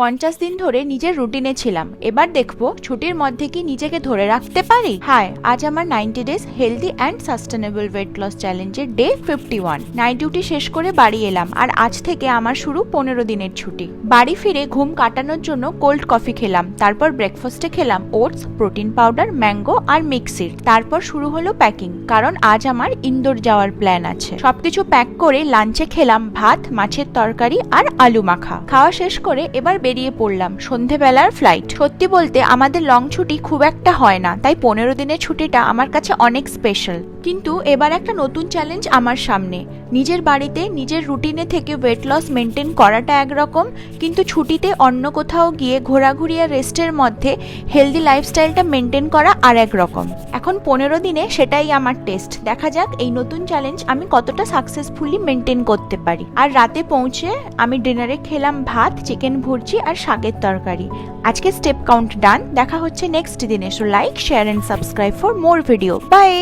50 দিন ধরে নিজের রুটিনে ছিলাম, এবার দেখবো ছুটির মধ্যে কি নিজেকে ধরে রাখতে পারি। হাই, আজ আমার 90 days healthy and sustainable weight loss চ্যালেঞ্জের ডে 51। নাইট ডিউটি শেষ করে বাড়ি এলাম, আর আজ থেকে আমার শুরু 15 দিনের ছুটি। বাড়ি ফিরে ঘুম কাটানোর জন্য কোল্ড কফি খেলাম, তারপর ব্রেকফাস্টে খেলাম ওটস, প্রোটিন পাউডার, ম্যাঙ্গো আর মিক্সির। তারপর শুরু হলো প্যাকিং, কারণ আজ আমার ইন্দোর যাওয়ার প্ল্যান আছে। সবকিছু প্যাক করে লাঞ্চে খেলাম ভাত, মাছের তরকারি আর আলু মাখা। খাওয়া শেষ করে এবার বেরিয়ে পড়লাম, সন্ধেবেলার ফ্লাইট। সত্যি বলতে আমাদের লং ছুটি খুব একটা হয় না, তাই 15 দিনের ছুটিটা আমার কাছে অনেক স্পেশাল। কিন্তু এবার একটা নতুন চ্যালেঞ্জ আমার সামনে। নিজের বাড়িতে নিজের রুটিনে থেকে ওয়েট লস মেনটেন করাটা একরকম, কিন্তু ছুটিতে অন্য কোথাও গিয়ে ঘোরাঘুরি আর রেস্টের মধ্যে হেলদি লাইফস্টাইলটা মেনটেন করা আর এক রকম। এখন 15 দিনে সেটাই আমার টেস্ট। দেখা যাক এই নতুন চ্যালেঞ্জ আমি কতটা সাকসেসফুলি মেনটেন করতে পারি। আর রাতে পৌঁছে আমি ডিনারে খেলাম ভাত, চিকেন ভুর্জি আর শাকের তরকারি। আজকে স্টেপ কাউন্ট ডান। দেখা হচ্ছে নেক্সট দিনে। So like, share and subscribe for more video. By.